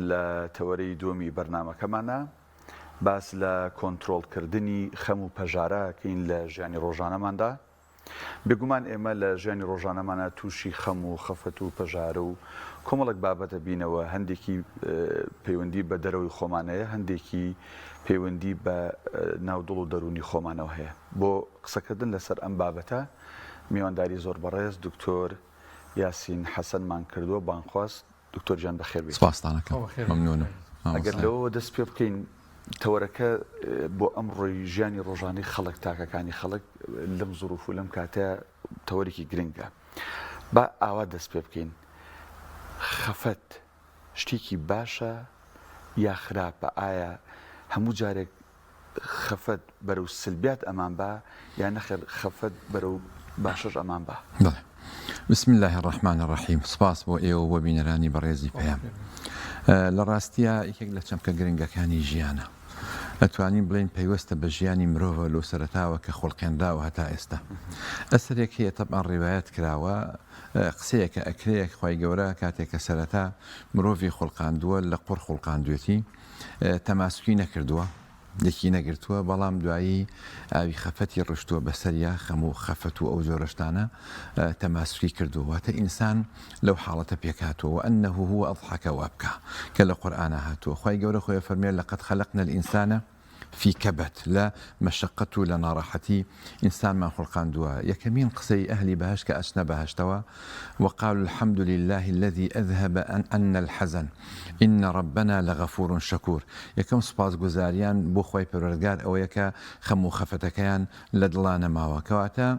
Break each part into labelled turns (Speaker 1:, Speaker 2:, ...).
Speaker 1: لە تەوەرەی دووەمی بەرنامەکەمانە باس لە کۆنتترۆلکردنی خەم و پەژارەکەین لە ژیانی ڕۆژانەماندا. بێگومان ئێمە لە ژیانی ڕۆژانەمانە تووشی خەم و خەفەت و پەژارە و کۆمەڵک بابەتە بینەوە، هەندێکی پەیوەندی بە دەرەوەی خۆمانەیە، هەندێکی پەیوەندی بە ناودڵ و دەرونی خۆمانەوە هەیە. بۆ قسەکردن لەسەر ئەم بابەتە میوانداری زۆر بەڕێز دکتۆر یاسین حەسەنمان کردووە. بانخواست دکتۆر جان بەخێر بێت.
Speaker 2: سپاسدانەکەم، مەمنونم.
Speaker 1: ئەگەر لەوە دەست پێ بکەین تەوەرەکە بۆ ئەم ڕۆی ژیانی ڕۆژانەی خەڵک تاکەکانی خەڵک لەم زوروف و لەم کاتە تەوەرێکی گرنگە. با ئاوا دەست پێ بکەین، خەفەت شتێکی باشە یا خراپە؟ ئایا هەموو جارێک خەفەت بەرەو سلبیات ئەمان بە یا نەخێر خەفەت بەرەو باشەش ئەمان بە؟
Speaker 2: بسم الله الرحمن الرحیم. سپاس بۆ ئێوە بۆ بینەرانی بەڕێزی پێیان. لە ڕاستیە یەکێک لە چەمکە گرنگەکانی ژیانە. ئەتوانین بڵێن پەیوەستە بە ژیانی مرۆڤە لەو سەرەتاوە کە خۆڵقێنراوە هەتا ئێستا. ئەسەرێک هەیە تەبعاً ڕیوایەت کراوە، قسەیەکە ئەکرێک خوای گەورە کاتێک کە سەرەتا مرۆڤی خۆڵقاندووە لە قوڕ خۆڵقاندوێتی تەماسکی نەکردووە، یەکی نەگرتووە، بەڵام دوایی ئاوی خەفەتی ڕشتووە بەسەریا، خەم و خەفەت و ئەو جۆرەشتانە تەماسکی کردووە. واتە ئینسان لەو حاڵەتە پێکهاتووە وأنه هو أضحك وأبكى کە لە قورئانە هاتووە. خوای گەورە خۆی فەرمێ لەقەد خەلەقنا الإنسان في كبت، لا مشقة ولا ناراحتي إنسان ما خلقاندوا. يكمين قصي أهلي بهش كأشنا بهشتوا وقالوا الحمد لله الذي أذهب أن الحزن إن ربنا لغفور شكور. يكم سباس جزاريان بو خوي بررجار أو يكا خمو خفتكيان لدلانا ماوا كواتا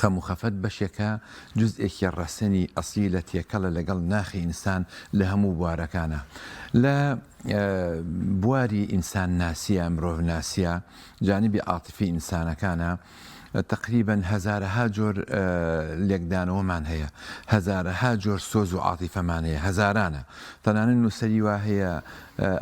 Speaker 2: خەم خەفەت بەشێکە جزئێکی ڕەسەنی ئەسیلەتیەکە لەگەڵ ناخی ئینسان لە هەموو بوارەکانە. لە بواری ئینسان ناسیە، مرۆڤ ناسیە، جانبی عاتفی ئینسانەکانە تقریبا هەزارەها جۆر لێکدانەوەمان هەیە، هەزارەها جۆر سۆز و عاتیفەمان هەیە، هەزارانە. تەنانەت نووسەری وا هەیە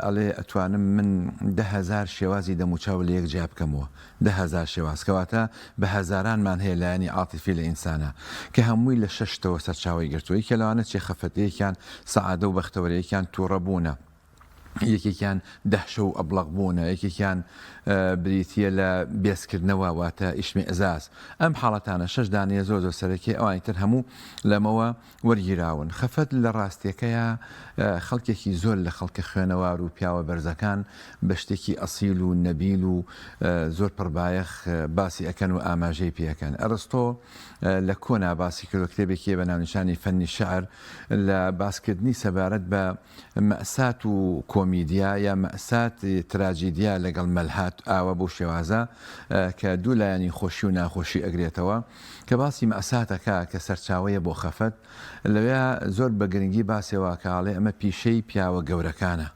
Speaker 2: ئەڵێ ئەتوانم من 10,000 شێوازی دەموچاو لە یەک جیا بکەمەوە، 10,000 شێواز، کەواتە بە هەزارانمان هەیە لایەنی عاتیفی لە ئینسانە کە هەمووی لە 6 سەرچاوی گرتووە. یەکێ لەوانە چێ خەفەتەیەکیان سەعادە و بەختەوەرەیەکیان تووڕەبوونە، یەکێکیان دەهشە و ئەبلەغبوونە، یەکێکیان بریتیە لە بێزکردنەوە واتە ئیشمئزاز. ئەم حاڵەتانە 6 دانەیە زۆر سەرەکی، ئەوانی تر هەموو لەمەوە وەرگیراون. خەفەت لە ڕاستیەکەیە خەڵکێکی زۆر لە خەڵکە خوێنەوار و پیاوە بەرزەکان بە شتێکی ئەسیل و نەبیل و زۆر پڕبایەخ باسی ئەکەن و ئاماژەی پێەکەن. ئەرستۆ لە کۆنا باسی کردو کتێبێکی بە ناونیشانی فەنی شەعر لە باسکردنی سەبارەت بە مەئسات و کۆمیدیا یا مەئسات تراجیدیا لەگەڵ مەلهات ئاوە بۆ شێوازە کە دوو لایەنی خۆشی و ناخۆشی ئەگرێتەوە، کە باسی مەئساتەکە کە سەرچاوەیە بۆ خەفەت. لەوێ زۆر بە گرنگی باسێەوە کاڵێ ئەمە پیشەی پیاوە گەورەکانە،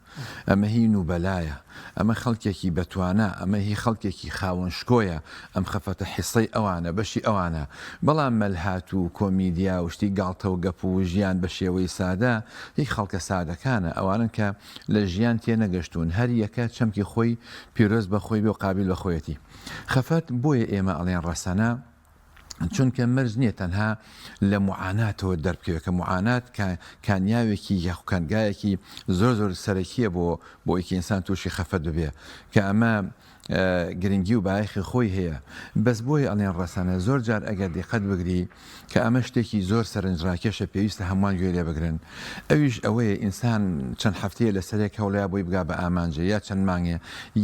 Speaker 2: ئەمە هی نوبەلایە، ئەمە خەڵکێکی بەتوانە، ئەمە هی خەڵکێکی خاوەن شکۆیە، ئەم خەفەتە حیسەی ئەوانە، بەشی ئەوانە. بەڵام مەلهات و کۆمیدیا و شتی گاڵتە و گەپ و ژیان بە شێوەی سادە هی خەڵکە سادەکانە، ئەوانن کە لە ژیان تێ نەگەشتون، هەر یەکە چەمکی خۆی پیرۆز بە خۆی بێ و قابل بە خۆیەتی. خەفەت بۆیە ئێمە ئەڵێن ڕەسەنە، چونکە مەرج نییە تەنها لە معاناتەوە دەربکەوە، کە معانات کانیاوێکی یاخوکەنگایەکی زۆر سەرەکیە بۆ ئیکە ئینسان تووشی خەفەت ببێ، کە ئەمە گرنگی و بایەخی خۆی هەیە. بەس بۆی ئەڵێن ڕەسەنە زۆر جار ئەگەر دقت بگری کە ئەمە شتێکی زۆر سەرنجڕاکێشە، پێویستە هەمووان گوێ لێ بگرن. ئەویش ئەوەیە ئینسان چەند هەفتەیە لەسەرێک هەوڵەیە بۆی بگا بە ئامانجە، یا چەند مانگێ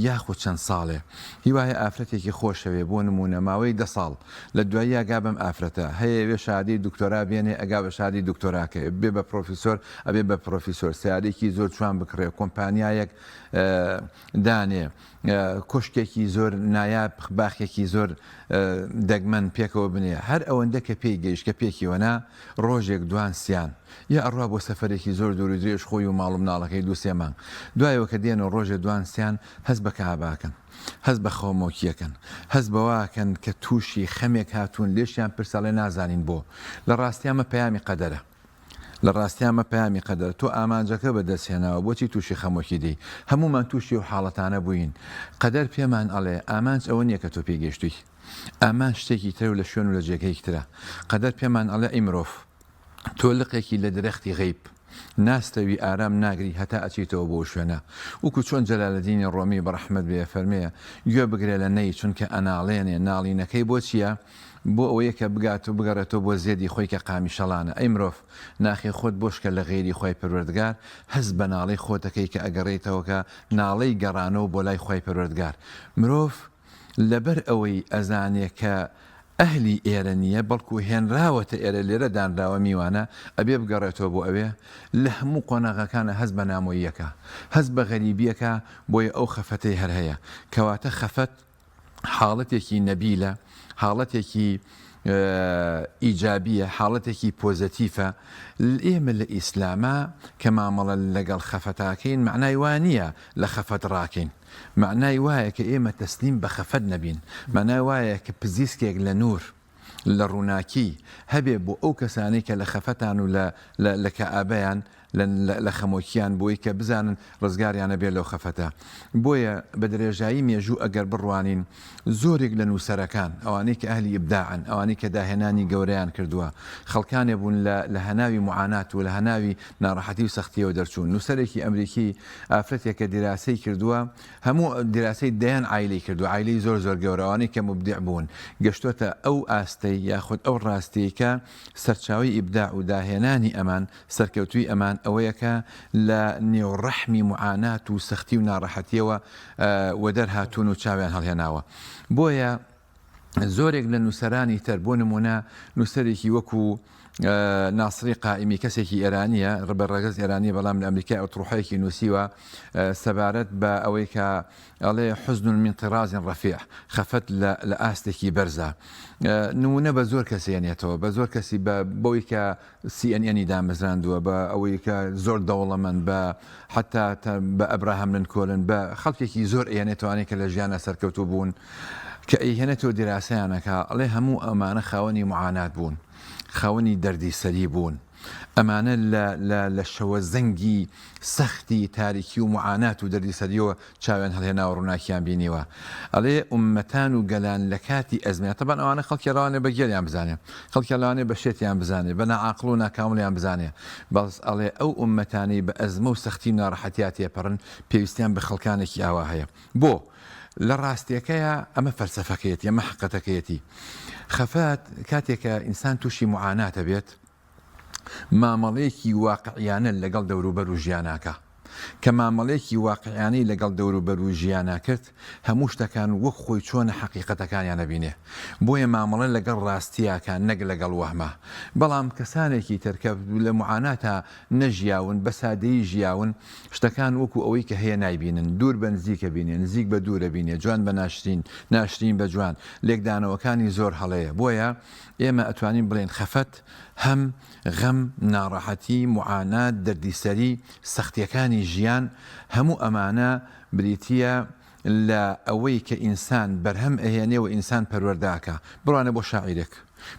Speaker 2: یاخود چەند ساڵێ، هیوایە ئافرەتێکی خۆشەوێ بۆ نمونە ماوەی 10 ساڵ لە دوایی ئەگا بەم ئافرەتە هەیە وێ شادی دکتۆرا بێنێ، ئەگا بە شادی دکتۆراکە بێ بە پرۆفیسۆر، ئەبێ بە پرۆفیسۆر، سیارێکی زۆر جوان بکڕێ، کۆمپانیایەک دانێ، کۆشتێکی زۆر نایاب، باخێکی زۆر دەگمەن پێکەوە بنێ. هەر ئەوەندە کە پێی گەیشت کە پێکیوەنا ڕۆژێک دوان سیان یا ئەڕوا بۆ سەفەرێکی زۆر دوور و درێژ خۆی و ماڵ و مناڵەکەی 2-3 مانگ، دوایەوە کە دێنەوە ڕۆژێ دوان سیان هەست بە کەهاباکەن، هەست بە خەومۆکیەکەن، هەست بەواکەن کە تووشی خەمێک هاتوون، لێشیان پرسەڵێ نازانین بۆ. لە ڕاستیامە پەیامی قەدەرە، لە ڕاستیامە پەیامی قەدەر. تۆ ئامانجەکە بەدەستهێناوە بۆچی تووشی خەمۆکی دی؟ هەمومان تووشی و حاڵەتانە بووین. قەدەر پێمان ئەڵێ ئامانج ئەوە نییە کە تۆ پێگەیشتووی، ئامان شتێکی تر و لە شوێن و لە جێگەیەکی ترە. قەدەر پێمان ئەڵێ ئەی مرۆڤ، تۆ لقێکی لە درەختی غەیب ناستەوی ئارام ناگری هەتا ئەچیتەوە بۆ شوێنە وەکو چۆن جەلالەدینی ڕۆمی بەڕەحمەت بێ فەرمێ گوێ بگرێ لە نەی چونکە ئەناڵێنێ ناڵینەکەی بۆ چییە؟ بۆ ئەوەیە کە بگات و بگەڕێتەوە بۆ زێدی خۆی کە قامی شەڵانە ئەی مرۆڤ ناخی خۆت بۆشکە لە غێری خۆی پەروەردگار هەست بە ناڵەی خۆتەکەی کە ئەگەڕێیتەوە کە ناڵەی گەڕانەوە بۆ لای خۆی پەروەردگار مرۆڤ لەبەر ئەوەی ئەزانێ کە ئەهلی ئێرە نییە بەڵکو هێنراوەتە ئێرە لێرە دانراوە میوانە ئەبێ بگەڕێتەوە بۆ ئەوێ لە هەموو قۆناغەکانە هەست بە نامۆییەکە هەست بە غەریبیەکە بۆیە ئەو خەفەتەی هەر هەیە کەواتە خەفەت حاڵەتێکی نەبیلە حاڵەتێکی ئیجابیە حاڵەتێکی پۆزەتیفە ئێمە لە ئیسلامە کە مامەڵە لەگەڵ خەفەتاکەین معنای وانە لە خەفەت ڕاکەین معنای وایە کە ئێمە تەسلیم بە خەفەت نەبین معنای وایە کە پزیسکێک لە نور لە ڕووناکی هەبێ بۆ ئەو کەسانی کە لە خەفەتان و لە کەئابەیان لە خەمۆکیان بۆی کە بزانن ڕزگاریانە بێ لەو خەفەتە بۆیە بە درێژایی مێژوو ئەگەر بڕوانین زۆرێک لە نووسەرەکان ئەوانەی کە ئەهلی ئیبداعن ئەوانەی کە داهێنانی گەورەیان کردووە خەڵکانێ بوون لە هەناوی معانات و لە هەناوی ناڕەحەتی و سەختیەوە دەرچوون نووسەرێکی ئەمریکی ئافرەتێک کە دیراسی کردووە هەموو دیراسی دەیان عایلەی کردو عایلەی زۆر زۆر گەورەوانی کە مبدع بوون گەشتوتە ئەو ئاستەی یاخود ئەو ڕاستەی کە سەرچاوی ئیبداع و داهێنانی ئەمان سەرکەوتوی ئەمان ئەوەیەکە لە نێوڕەحمی معانات و سەختی و ناڕەحەتیەوە وە دەرهاتوون و چاویان هەڵهێناوە بۆیە زۆرێک لە نووسەرانی تر بۆ نمونە نووسەرێکی وەکو ناسری قائمی کەسێکی ئێرانیە ڕبەرڕەگەز ئێرانی بەڵام لە ئەمریکای ئەوتڕوحەیەکی نووسیوە سەبارەت بە ئەوەی کە ئەڵێ حزن من طراز ڕەفیع خەفەت لە ئاستێکی بەرزە نمونە بە زۆر کەسێنێتەوە بە زۆر کەسی بەوەی کە CNN دامەزراندووە بە ئەوەی کە زۆر دەوڵەمەند بە حتا بە ئەبراهام لینکۆلن بە خەڵکێکی زۆر ئێنێتوانێت کە لە ژیانە سەرکەوتوو بوون کە ئەیهێنێتەوە دیراسەیانەکە ئەڵێ هەموو ئەمانە خاوەنی معانات بوون خاوەنی دەردی سەری بوون ئەمانە لە شەوە زەنگی سەختی تاریکی و معانات و دەردی سەریەوە چاوێن هەڵهێناوە ڕووناکیان بینیوە ئەڵێ ئومەتان و گەلان لە کاتی ئەزمێت تەبەن ئەوانە خەڵکیێڕوانێ بە گێریان بزانێ خەڵکیێڵوانێ بە شێتیان بزانێ بە نەعاقڵ و ناکامڵیان بزانێ بەڵس ئەڵێ ئەو ئومەتانی بە ئەزمە و سەختی و ناڕەحەتیات تێپەڕن پێویستیان بە خەڵکانێکی ئاوا هەیە بۆ لە ڕاستیەکەیە ئەمە فەلسەفەکەیەتی ئەمە حقەتەکەیەتی خەفەت کاتێکە ئینسان تووشی معاناتە بێت مامەڵەیەکی واقعیانە لەگەڵ دەوروبەر و ژیاناکە کە مامەڵەیەکی واقعیانەی لەگەڵ دەوروبەر و ژیانە کرد هەموو شتەکان وەک خۆی چۆنە حەقیقەتەکانیان نەبینێ بۆیە مامەڵە لەگەڵ ڕاستیاکان نەک لەگەڵ وەهمە بەڵام کەسانێکی ترکە لە معاناتە نەژیاون بە سادەیی ژیاون شتەکان وەکو ئەوەی کە هەیە نایبینن دوور بە نزیکە بینێن نزیک بە دوورە بینێ جوان بە ناشرین ناشرین بە جوان لێکدانەوەکانی زۆر هەڵەیە بۆیە ئێمە ئەتوانین بڵێن خەفەت هەم غەم ناڕەحەتی معانات دەردیسەری سەختیەکانی ژیان هەموو ئەمانە بریتیە لە ئەوەی کە ئینسان بەرهەم ئەهێنێ و ئینسان پەروەرداکە بڕوانە بۆ شاعیرێک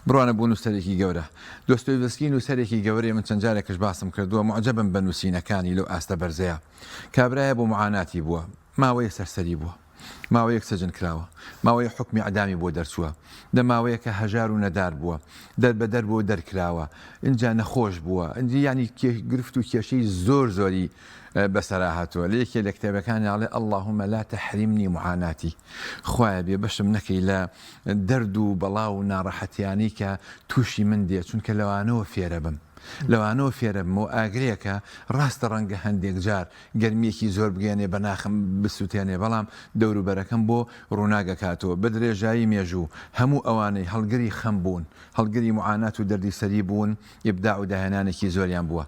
Speaker 2: بڕوانە بۆ نووسەرێکی گەورە دۆستۆیڤسکی نووسەرێکی گەورەیە من چەند جارێکش باسم کردووە معجەبم بە نووسینەکانی لەو ئاستە بەرزەیە کابرایە بۆ معاناتی بووە ماوەیە سەرسەری بووە ماوەیەک سەجن کراوە ماوەیە حکمی عەدامی بۆ دەرچووە دە ماوەیەکە هەژار و نەدار بووە دەربەدەر بۆ دەرکراوە اینجا نەخۆش بووە ئەنج ینی گرفت و کێشەی زۆر زۆری بەسەرا هاتووە لە یەکێ لە کتێبەکانی ئاڵێ اللهم لا تحرمني معاناتی خوایە بێ بەشم نەکەی لە دەرد و بەڵاو و ناڕەحەتیانی کە تووشی من دێ چونکە لەوانەوە فێرە بم لەوانەوە فێرە بم و ئاگرەیەکە ڕاستە ڕەنگە هەندێک جار گەرمیەکی زۆر بگەێنێ بە ناخم بسووتێنێ بەڵام دەوروبەرەکەم بۆ ڕووناگەکاتەوە بە درێژایی مێژوو هەموو ئەوانەی هەڵگری خەم بوون هەڵگری معانات و دەردی سەری بوون ئیبداع و داهێنانێکی زۆریان بووە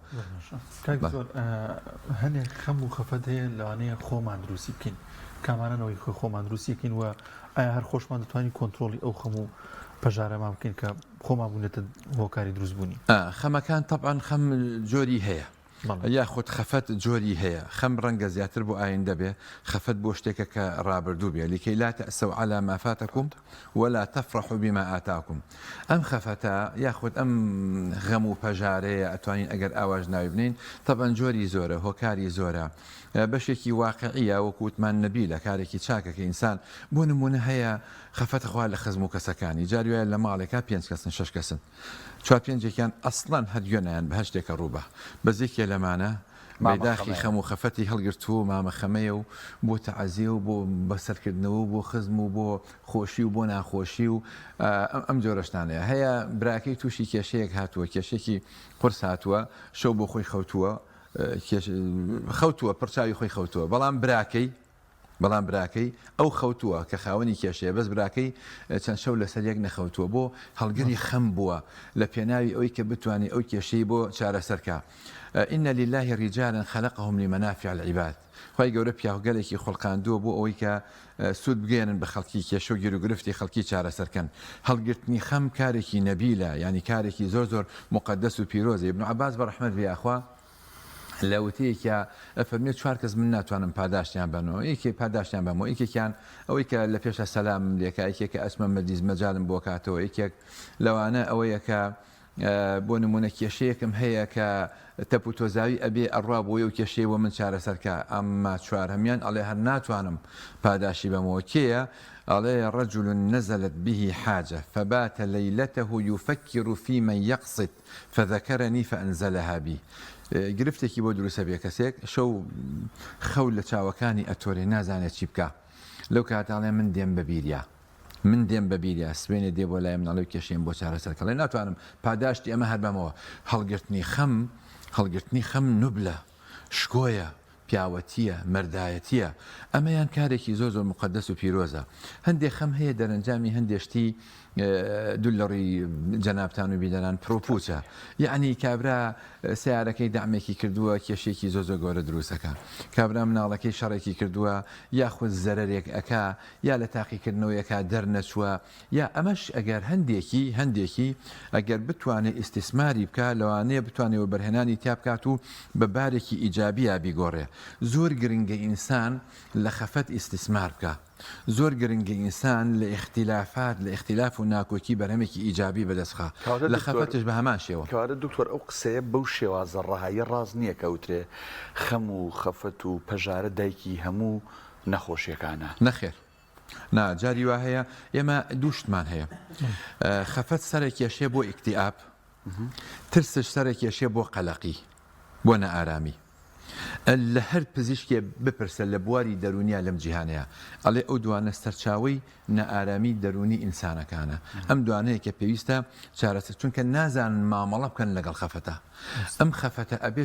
Speaker 3: هەنێک خەم و خەفەت هەیە لەوانەیە خۆمان دروستی بکەین کامانەوەی خۆمان دروستی بکەین و ئایا هەر خۆشمان دەتوانین کۆنتترۆلی ئەو خەم و پەژارەمان بکەین کە خۆمان بوونێتە هۆکاری دروستبوونی
Speaker 2: خەمەکان طبعاً خەم جۆری هەیە یاخود خەفەت جۆری هەیە خەم ڕەنگە زیاتر بۆ ئایندە بێ خەفەت بۆ شتێکە کە ڕابردوو بێ لکەی لا تەأسەو عەلا ما فاتەکم ولا تەفرەحوا بما ئاتاکم ئەم خەفەتە یاخود ئەم غەم و پەژارەیە ئەتوانین ئەگەر ئاواژ ناوی بنین طبعاً جۆری زۆرە هۆکاری زۆرە بەشێکی واقعیە وەکوتمان نەبی لە کارێکی چاکە کە ئینسان بۆ نمونە هەیە خەفەت خوا لە خزم و کەسەکانی جاروایە لە ماڵێکا 5 کەسن 6 کەسن چوار پێنجێکیان ئەسڵەن هەرگوێنیان بە هەشتێکە ڕووبە بەزێکێ لەمانە بەداخی خەم و خەفەتی هەڵگرت و مامەخەمەیە و بۆ تەعەزیە و بۆ بەسەرکردنەوە و بۆ خزم و بۆ خۆشی و بۆ ناخۆشی و ئەم جۆرەشتانەیە هەیە براکەی تووشی کێشەیەک هاتووە کێشێکی قورس هاتووە شەو بۆ خۆی خەوتووە پڕچاوی خۆی خەوتووە بەڵام براکەی ئەو خەوتووە کە خاوەنی کێشەیە بەس براکەی چەند شەو لەسەر یەک نەخەوتووە بۆ هەڵگەری خەم بووە لە پێناوی ئەوەی کە بتوانێت ئەو کێشەی بۆ چارەسەرکە إن لله رجالا خلقهم لمنافع العباد خی گەورە پیاوگەلێکی خۆڵقاندووە بۆ ئەوەی کە سوود بگەێنن بە خەڵکی کێشە و گیر و گرفتی خەڵکی چارەسەرکەن هەڵگرتنی خەم کارێکی نەبیلە ینی کارێکی زۆر مقدس و پیرۆزە ابن عباس بە ڕەحمەت بێ ئاخوا لە وتەیەکە ئەفەرمێت چوار کەس من ناتوانم پاداشتیان بنەوە یەکێ پاداشتیان بەمەوە یەکێکیان ئەوەی کە لە پێشە سەلام لێکە یەکێکە ئەسمە مەدیز مەجالم بۆ کاتەوە یەکێک لەوانە ئەوەیە کە بۆ نمونە کێشەیەکم هەیە کە تەپ و تۆزاوی ئەبێ ئەڕوا بۆیە و کێشەیە بۆ من چارەسەرکە ئەمما چوار هەمیان ئەڵێ هەر ناتوانم پاداشی بەمەوە کێیە ئەڵێ رجل نزلت به حاجة فبات ليلته يفكر في من يقصد فذكرني فأنزلها بي گرفتێکی بۆ دروستە بێ کەسێک شەو خەو لە چاوەکانی ئەتۆرێ نازانێت چی بکە لەو کاتاڵێ من دێم بە بیریا سوێنێ دێ بۆ لای مناڵی کێشێن بۆ چارەسەرکەڵێ ناتوانم پاداشتی ئەمە هەر بەمەوە هەڵگرتنی خەم نوبلە شکۆیە پیاوەتیە مەردایەتیە ئەمەیان کارێکی زۆر مقدس و پیرۆزە هەندێک خەم هەیە دەرەنجامی هەندێشتی دولەڕی جەنابتان و بیدەران پرۆپوچە یعنی کابرا سیارەکەی دامێکی کردووە کێشێکی زۆر گەورە دروستەکە کابرا مناڵەکەی شەڕێکی کردووە یاخود زەرێک ئەکا یا لە تاقیکردنەوەیەکە دەرنەچووە یا ئەمەش ئەگەر هەندێکی ئەگەر بتوانێت ئیسtisماری بکە لەوانەیە بتوانێت بەرهێنانی تیا بکات و بە بارێکی ئیجابیە بیگۆڕێ زۆر گرنگە ئینسان لە خەفەت ئیسtisمار بکە زۆر گرنگە ئینسان لە اختلاف و ناکۆکی بەرهەمێکی ئیجابی بەدەستخە لە خەفەتش بە هەمان شێوە
Speaker 1: کەواتە دکتۆر ئەو قسەیە بەو شێوازە ڕەهایی ڕاز نییە کەوترێ خەم و خەفەت و پەژارە دایکی هەموو نەخۆشیەکانە
Speaker 2: نەخێر جاری وا هەیە ئێمە دووشتمان هەیە خەفەت سەرێکێشێ بۆ ئیکتئاب ترسش سەرێکێشێ بۆ قەلەقی بۆ نەئارامی لە هەر پزیشکێ بپرسە لە بواری دەرونیا لەم جیهانەیە ئەڵێ ئەو دوانە سەرچاوی نەئارامی دەرونی ئینسانەکانە ئەم دوانەیە کە پێویستە چارەسەر چونکە نازانن مامەڵە بکەن لەگەڵ خەفەتە ئەم خەفەتە ئەبێ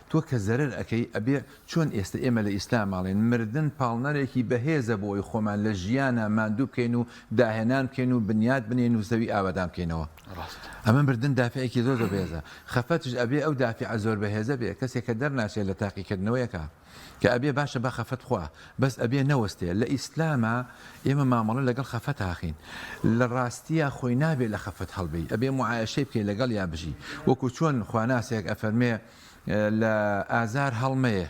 Speaker 2: تۆ کە زەرەر ئەەکەی ئەبێ چۆن ئێستا ئێمە لە ئیسلاماڵێن مردن پاڵنەرێکی بەهێزە بۆ ئەوی خۆمان لە ژیانە ماندوو بکەین و داهێنان بکەین و بنیاد بنێن و زەوی ئاوادان بکەینەوە ئەمە مردن دافعێکی زۆر بەهێزە خەفەتش ئەبێ ئەو دافع زۆر بەهێزە بێ کەسێک کە دەرناچێت لە تاقیکردنەوەیەکە کە ئەبێ باشە بە خەفەت خوا بەس ئەبێ نەوەستێ لە ئیسلامە ئێمە مامەڵە لەگەڵ خەفەت هاخین لە ڕاستیە خۆی نابێت لە خەفەت هەڵبی ئەبێ معایشەی بکەی لەگەڵ یا بژی وەکو چۆن خواناسێک ئەفەرمێ لە ئازار هەڵمەیە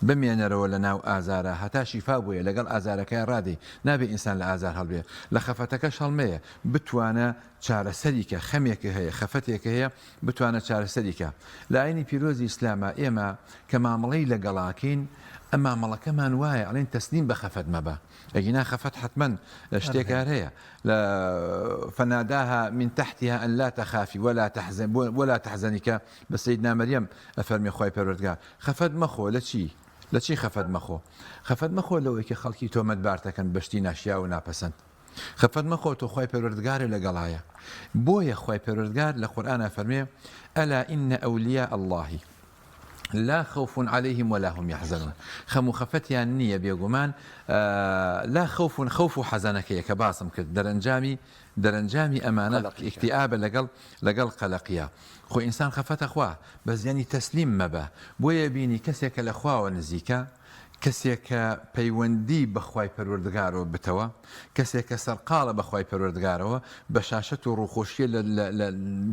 Speaker 2: بمێنەرەوە لە ناو ئازارە هەتا شیفا بووە لەگەڵ ئازارەکەی ڕادی نابێ ئینسان لە ئازار هەڵبێ لە خەفەتەکەش هەڵمەیە بتوانە چارەسەریکە خەمێکە هەیە خەفەتێکە هەیە بتوانە چارەسەریکە لە ئاینی پیرۆزی ئیسلامە ئێمە کە مامەڵەی لەگەڵاکەین ئەم مامەڵەکەمان وایە ئەڵێن تەسلیم بە خەفەت مەبە ئەگینا خەفەت حتمەن شتێکار هەیە لە فناداها من تحتها أن لا تخافي ولا تحزني کە بە سەیدنا مەریەم ئەفەرمێ خوای پەروەردگار خەفەت مەخۆ لە چی خەفەت مەخۆ لەوەی کە خەڵکی تۆمەتبار دەکەن بەشتی ناشیا و ناپەسەند خەفەت مەخۆ تۆ خوای پەروەردگارە لەگەڵایە بۆیە خوای پەروەردگار لە قورئانە فەرمێ ئەلا ئین ئەولیاء الله لا خوف عليهم ولا هم يحزنون خەم و خەفەتیان نییە بێگومان لا خوف و حەزەنەکەیە کە باسم کرد دەرەنجامی ئەمانە ئیکتئابە لەگەڵ قەلەقیە خۆ ئینسان خەفەتە خوا بەس یانی تەسلیم مەبە بۆیە بینی کەسێکە لە خواوە نزیکە کەسێکە پەیوەندی بەخوای پەروەردگارەوە بتەوە کەسێکە سەرقاڵە بەخوای پەروەردگارەوە بە شاشەت و ڕووخۆشیە لە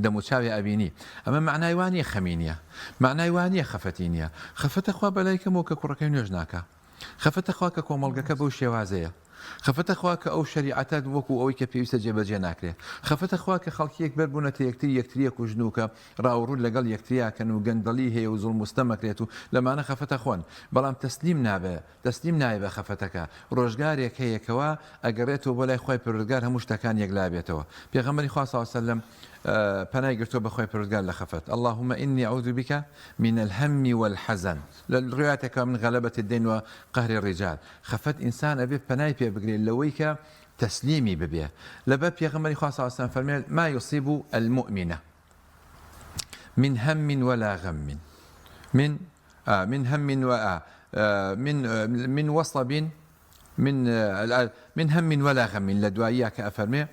Speaker 2: دەموچاوی ئەبینی ئەمە معنای وانیە خەمی نییە معنای وانیە خەفەتی نییە خەفەتە خوا بەلایکەمەوە کە کوڕەکەی نوێژ ناکە خەفەتە خوا کە کۆمەڵگەکە بەو شێوازەیە خەفەتە خوا کە ئەو شریعەتە وەکو ئەوەی کە پێویستە جێبەجێ ناکرێت خەفەتە خوا کە خەڵکیەک بەربوونەتە یەکتریە کوژن و کە ڕاوڕوون لەگەڵ یەکتریاکەن و گەندەڵی هەیە و زوڵ مستەمەکرێت و لەمانە خەفەتە خۆن بەڵام تەسلیم نایە بە خەفەتەکە ڕۆژگارێک هەیەکەوە ئەگەڕێتەوە بۆ لای خۆی پەروەردگار هەموو شتەکان یەکلابێتەوە پێغەمبەری خوا صلی الله علیه و سلم پنای گرتو بخوای پروردگار لخفت اللهم إني أعوذ بك من الهم والحزن للرواياتك من غلبة الدين وقهر الرجال خفت إنسان أبي پنای پێ بگرێ لەوەی کە تسليمي ببيه لباب يغمر خاص صلى الله عليه وسلم ما يصيب المؤمنة من هم ولا غم من هم و من وصب من هم ولا غم لدوائيك أفرمي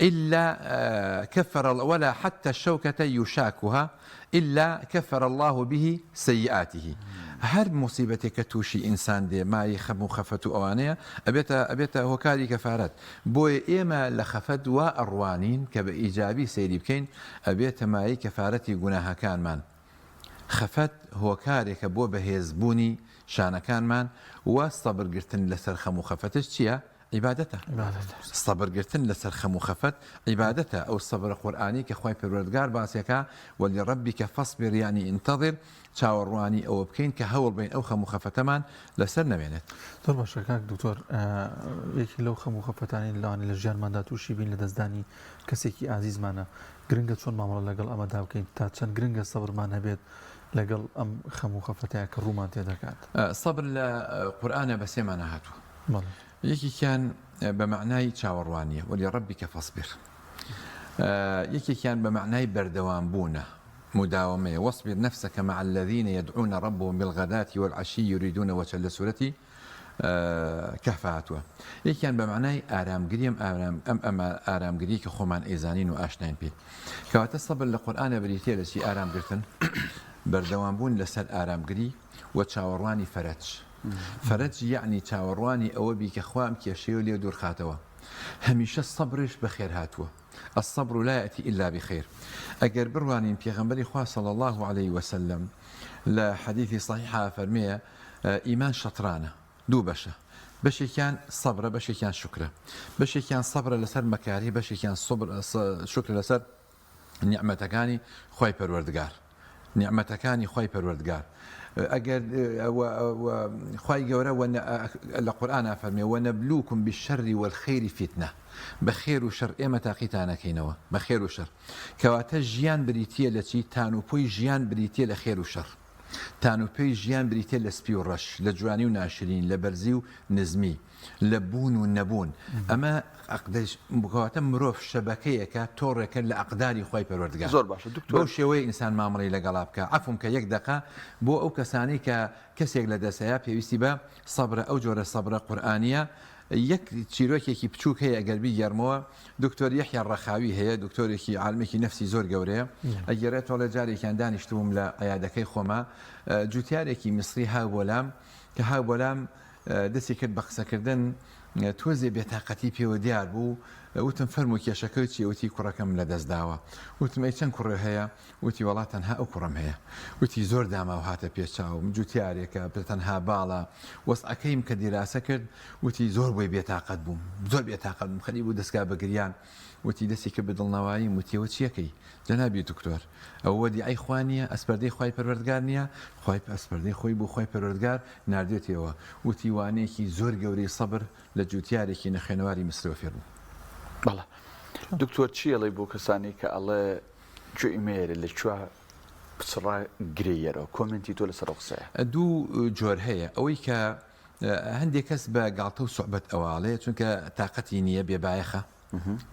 Speaker 2: إلا كفر ولا حتى الشوكة يشاكها إلا كفر الله به سيئاته هر مصيبتك توشي إنسان دي ما يخم خفت أوانية أبيت هوكاري كفارات بوي إما لخفت وأروانين كبإيجابي سيدي بكين أبيت ما كفارتي قناها كان من خفت هوكاري كبو بهيزبوني شانا كان من والصبر قرتن لسر خمو خفتش تيا عبادته الصبر قرتن لسر خمو خفت عبادته أو الصبر القرآني كخوي پروردگار باسيكا ولربك فاصبر يعني انتظر چاوەڕوانی ئەوە بکەین کە هەوڵ بین ئەو خەموو خەفەتەمان لەسەر نەمێنێت
Speaker 3: زۆر باشە کاک دکتۆر یەکی لەو خەموو خەفەتانی لەوانێ لە ژیانماندا تووشی بین لە دەستدانی کەسێکی ئازیزمانە گرنگە چۆن مامەڵە لەگەڵ ئەمەدا بکەین تا چەند گرنگە سەبرمان هەبێت لەگەڵ ئەم خەموو خەفەتەیە کە ڕوومان تێدەکات
Speaker 2: سەبر لە قورئانە بە سێمانە هاتووە یەکێکیان بە معنای چاوەڕوانیە وەلرەبیکە فەصبر یەکێکیان بە معنای بەردەوامبوونە مداومة واصبر نفسك مع الذين يدعون ربهم بالغداة والعشي يريدون وجه لسورة كهف هاتووە یەکیان بە معنای ئارامگریم ئارامگری کە خۆمان ئێزانین و ئاشناین پێ کەواتە سەبر لە قورئانە بریتێ لە چی ئارامگرتن بەردەوامبوون لەسەر ئارامگری و چاوەڕوانی فەرج یعنی چاوەڕوانی ئەوە بی کە خوا ئەم کێشەیە لێ دوورخاتەوە هەمیشە سەبرش بەخێر هاتووە الصبر لا يأتي إلا بخير أجر بروانين بيغمبري خواه صلى الله عليه وسلم لا حديث صحيحة فرمية إيمان شطرانة دو بشي كان صبر بشي كان شكر بشي كان صبر لسر مكاري بشي كان صبر شكر لسر نعمتكاني خوي پروردگار نعمتكاني خوي پروردگار أجر خوي جورا القرآن فرمي ونبلوكم بالشر والخير فتنة بخير وشر إما تاقيتانا كينوا بخير وشر كواتا جيان بريتيا التي تانو بوي جيان بريتيا لخير وشر تانو بوي جيان بريتيا لسبي ورش لجواني وناشرين لبرزي ونزمي لبون ونبون أما أقدش كواتا مروف شبكية تورك لأقداري خوي پروردگار
Speaker 1: زور باشا دكتور
Speaker 2: بو شوي إنسان مامري لقلابك عفوم كيك دقة بو أو كساني كسيك لدسايا بيويستي با صبر أو جور صبر قرآنية یەک چیرۆکێکی بچووک هەیە ئەگەربی گەرمەوە دکتۆر یەحیا ڕەخاوی هەیە دکتۆرێکی عالمێکی نەفسی زۆر گەورەیە ئەگەرێتەوە لە جارێکیان دانیشتبووم لە عەیادەکەی خۆمە جوتیارێکی میسری هاوبۆلام کە هاوبۆلام دەستی کرد بە قسەکردن تۆزێ بێتاقەتی پێوە دیار بوو وتم فەرموو کێشەکەی چی وتی کوڕەکەم لە دەست داوە وتم ئەی چەند کوڕێ هەیە وتی وڵات تەنها ئەو کوڕم هەیە وتی زۆر داما و هاتە پێچاوم جوتیارێکە تەنها باڵە وەسعەکەیم کە دیراسە کرد وتی زۆر بۆی بێتاقەت بووم زۆر بێتاقەت بووم خەری بوو دەستگا بە گریان وتی دەستی کرد بە دڵنەوایی وتیەوە چیەکەی جەنابی دکتۆر ئەوە دیعای خوا نییە ئەسپەردەی خوای پەروەردگار نییە خوای ئەسپەردەی خۆی بۆ خوای پەروەردگار ناردێتەوە وتی وانەیەکی زۆر گەورەی سەبر لە جوتیارێکی نەخوێنەواری میسرەوە فێر بوو
Speaker 1: بەڵێ دکتۆر چیەڵێ بۆ کەسانی کە ئەڵێ گوێ ئیمێرە لە کوێ پچڕا گرەیەرەوە کۆمنتی تۆ لەسەر قسەیە
Speaker 2: دوو جۆر هەیە ئەوەی کە هەندێک کەس بە گاڵتە و سوحبەت ئەواڵەیە چونکە تااقەتی نییە بێبایەخە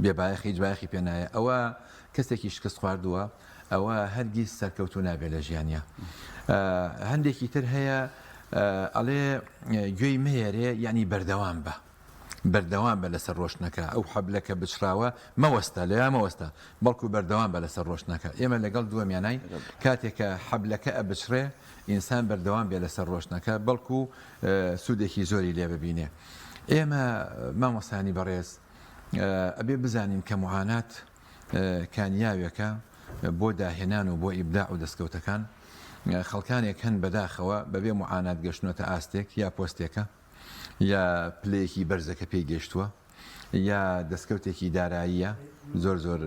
Speaker 2: بێبایەخی هیچ بایەخی پێ نایە ئەوە کەسێکی شکست خواردووە ئەوە هەرگیز سەرکەوتو نابێت لە ژیانیا هەندێکی تر هەیە ئەڵێ گوێی مێرێ یعنی بەردەوام بە لەسەر ڕۆشنەکە ئەو حەبلەکە بچراوە مەوەستە لە مەوەستە بەڵکو بەردەوام بە لەسەر ڕۆشنەکە ئێمە لەگەڵ دووەمیانای کاتێکە حەبلەکە ئەبچرێ ئینسان بەردەوام بێ لەسەر ڕۆشنەکە بەڵکو سوودێکی زۆری لێ ببینێ ئێمە مامۆستانی بەڕێز ئەبێ بزانین کە معانات کانیاوێکە بۆ داهێنان و بۆ ئیبداع و دەستکەوتەکان خەڵکانێک هەن بەداخەوە بەبێ معانات گەشتنەوەتە ئاستێک یا پۆستێکە یا پلەیەکی بەرزەکە پێی گەشتووە یا دەستکەوتێکی داراییە زۆر زۆر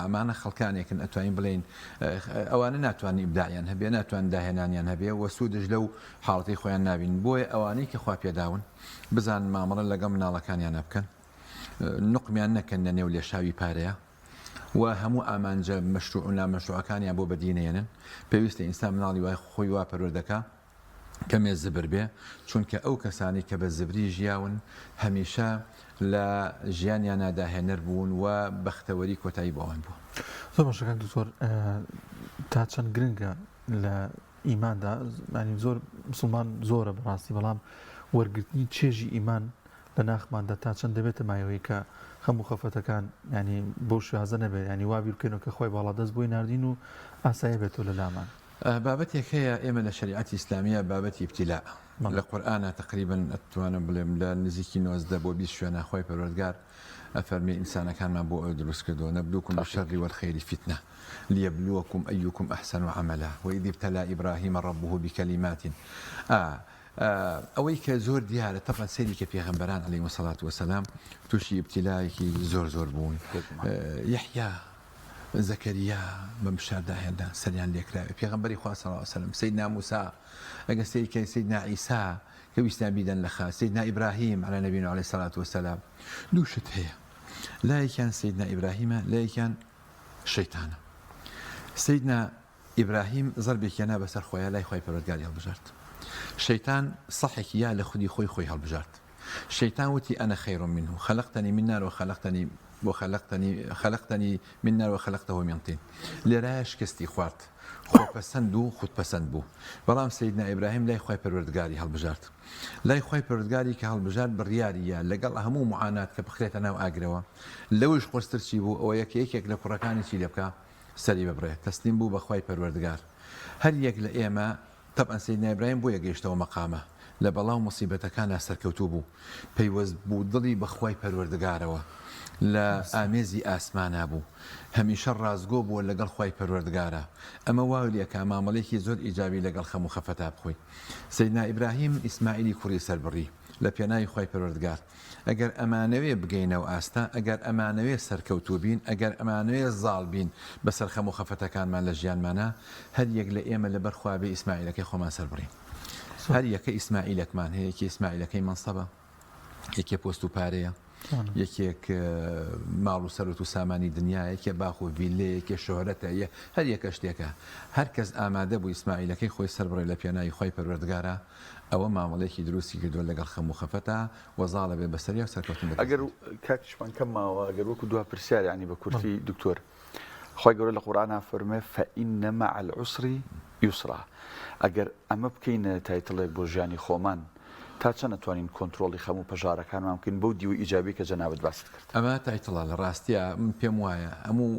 Speaker 2: ئەمانە خەڵکانێکن ئەتوانین بڵێن ئەوانە ناتوانانی ئیبداعیان هەبێ ناتوان داهێنانیان هەبێ وە سوودش لەو حاڵەتی خۆیان نابین بۆیە ئەوانەی کە خوا پێداون بزان مامەڵە لەگەڵ مناڵەکانیان بکەن نقمیان نەکەن لە نێو لێشاوی پارەیە و هەموو ئامانجە مەشروع و نامەشروعەکانیان بۆ بەدینێنن پێویستە ئینسان مناڵی وای خۆی وا پەروەردەکە کەمێ زبر بێ چونکە ئەو کەسانی کە بە زبری ژیاون هەمیشە لە ژیانیان ناداهێنەر بوون و بەختەوەری کۆتایی بۆوان بوو.
Speaker 3: زۆر باشەکان دکتۆر تا چەند گرنگە لە ئیماندا زۆر مسلمان زۆرە بەڕاستی بەڵام وەرگرتنی چێژی ئیمان لە ناخماندا تا چەند دەبێتە مایەوەی کە هەموو خەفەتەکان ینی بۆ شازە نەبێت ینی وابی بکەنەوە کە خۆی باڵا دەست بۆی نردین و ئاسایە بێتەوە لە لامان.
Speaker 2: بابەتێک هەیە ئێمە لە شریعەتی ئیسلامیە بابەتی ابتیلا لە قورئانە تقریبا ئەتوانم بڵێم لە نزیکی 90 بۆ 20 شوێنە خۆی پەروەردگار ئەفەرمی ئینسانەکانمان بۆ ئەوە دروست کردەوە نەبلوکم بالشەڕ والخەیر فتنە ليبلوكم أيكم أحسن عملا وإذ ابتلى إبراهيم ربه بكلمات ئەوەی کە زۆر دیارە تەفەن سەیری کە پێغەمبەران عەلەیهیمو سەڵات وەسەلام تووشی ابتیلایەکی زۆر بوون یحیا زەکەریا بەم شارداهێندا سەریان لێکراوێ پێغەمبەری خوا صلی الله علیه وسلم سەیدنا موسی ئەگە سەیدنا عیسا کە ویستیان بیدەن لە خا سەیدنا ئیبراهیم عەلەی نەبینا عەلەیهی سەڵات وەسەلام دوو شت هەیە لایەکیان سەیدنا ئیبراهیمە لایەکیان شەیتانە سەیدنا ئیبراهیم زەربێکی هێنا بەسەر خۆیان لای خۆی پەروەردگاری هەڵبژارد شەیتان سەحێکی یا لە خودی خۆی هەڵبژارد شەیتان وتی ئەنە خەیڕ منه خەلەقتەنی من نار وخەلەقتەنی من نار وخەلەقتەهو من طین لێرایە شکستی خوارد خۆپەسەند و خودپەسەند بوو بەڵام سەیدنا ئیبراهیم لای خۆی پەروەردگاری هەڵبژارد لای خۆی پەروەردگاری کە هەڵبژارد بڕیاریە لەگەڵ هەموو معانات کە بخرێتە ناو ئاگرەوە لەوش قورستر چی بوو ئەوە یەکێک لە کوڕەکانی چی لێ بکە سەری ببڕێت تەسلیم بوو بە خۆی پەروەردگار هەر یەک لە ئێمە طبعا سەیدنا ئیبراهیم بۆ یەگەیشتەوە مەقامە لە بەڵاو مصیبەتەکانە سەرکەوتوو بوو پەیوەست بوو دڵی بە خۆی پەروەردگارەوە لە ئامێزی ئاسمانە بوو هەمیشە ڕازگۆ بووە لەگەڵ خۆی پەروەردگارە ئەمە واولێکە مامەڵێکی زۆر ئیجابی لەگەڵ خەموو خەفەتا بخۆی سەیدنا ئیبراهیم ئیسماعیلی کوڕی سەربڕی لە پێناوی خۆی پەروەردگار ئەگەر ئەمانەوێ بگەینەوە ئاستا ئەگەر ئەمانەوێ سەرکەوتوو بین ئەگەر ئەمانەوێ زاڵ بین بەسەر خەموو خەفەتەکانمان لە ژیانمانە هەر یەک لە ئێمە لەبەر خوا بێ ئیسماعیلەکەی خۆمان سەربڕین هەر یەکە ئیسماعیلەکمان هەیە یەکی ئیسماعیلەکەی مەنسەبە یەکێ پۆست و پارەیە یەکێک ماڵ و سەرۆت و سامانی دنیا یەکێ باخ و ڤیلێ یەکێ شۆهرەتە هەر یەکە شتێکە هەر کەس ئامادە بوو ئیسماعیلەکەی خۆی سەربڕێ لە پێناوی خۆی پەروەردگارە ئەوە مامەڵێکی دروستی کردووە لەگەڵ خەموو خەفەتە وەزاڵە بێ بەسەریا و سەرکەوتن
Speaker 1: ئەگەر کاتیشمان کەمماوە ئەگەر وەکو دوا پرسیار ینی بە کورتی دکتۆر خۆی گەورە لە قورئانە فەرمێ فەئینە مەع العوسر یوسرا ئەگەر ئەمە بکەینە تایتڵێک بۆ ژیانی خۆمان تا چەند نتوانین کۆنتترۆلی خەموو پەژارەکانمان بکەین بەو دیوە ئیجابی کە جەنابەت باست کرد
Speaker 2: ئەمە تایتڵە لە ڕاستیە پێم وایە هەموو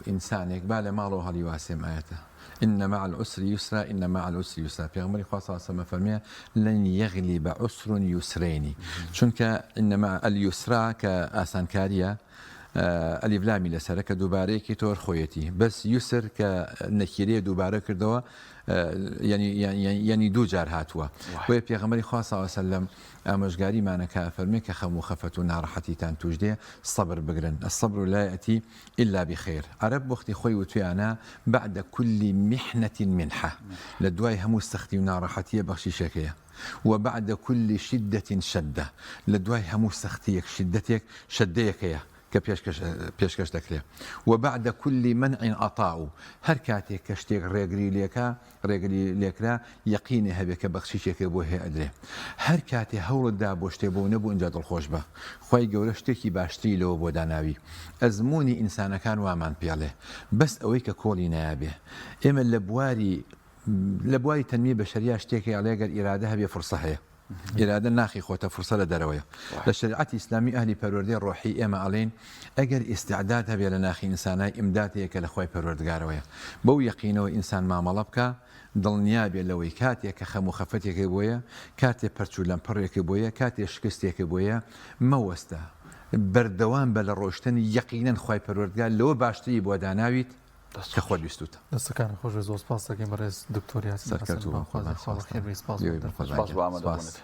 Speaker 2: ئینسانێک با لە ماڵەوە هەڵی واسێم ئاەتە إن مع العسر يسرا إن مع العسر يسرا پیغمبر خدا صلی الله علیه و فرمیه لن يغلب عسر يسرين چونکە إنما اليسرا كآسان كاريا ألف لامي لسر كدوباره كتور خويتي بس يسر كنكيرية دوباره كردوا يعني دو جار هاتوا ويا پیغمبر خدا صلی الله علیه و سلم امشگاری معنی که فرمی که خمو خفت و ناراحتی تان توجده الصبر بقرن الصبر لا يأتي إلا بخير عرب وقت خوي وتيانا بعد كل محنة منحة لدواي همو استختي وناراحتية بخشي شكية وبعد كل شدة شدة لدواي همو استختيك شدتك شديك كبيشكش دەکرێت وبعد كل منع عطاء هەر کاتێک کە شتێک ڕێگری لێکرا یەقینی هەبێت کە بەخشیشێکی بۆ هەیە ئەدرێ هەر کاتێ هەوڵتدا بۆ شتێ بۆ نەبوو ئەنجا دڵخۆش بە خی گەورە شتێکی باشتری لەوە بۆ داناوی ئەزمموی ئینسانەکان وامان پێڵێ بەس ئەوەی کە کۆڵی نایابێ ئێمە لە بواری تەنمی بەشەریا شتێکی ئەڵێگەر ئیرادە هەبێ فرسە هەیە إرادة ناخي خوته فرصة لدروية للشريعة الإسلامية أهل پروردگار روحي إما علين أجر استعدادها بيا لناخي إنساناي إمدادها كالأخوي پروردگاروية بو يقينه إنسان ما ملبك ضلنيا بيا لوي كاتيا كخمو خفتيا كبويا كاتيا برتشولان بريا كبويا كاتيا شكستيا كبويا موستا بردوان بلا روشتن يقينا خوي پروردگار لو باشتري بو داناويت كخوات بيستوتا
Speaker 3: دەستەکان خۆش زۆر سپاس دەکەین بەڕێز دکتۆر یاسین
Speaker 2: سەرکەوتوو
Speaker 3: خۆش خێر سپاس
Speaker 1: سپاس بۆ ئامادەبوونت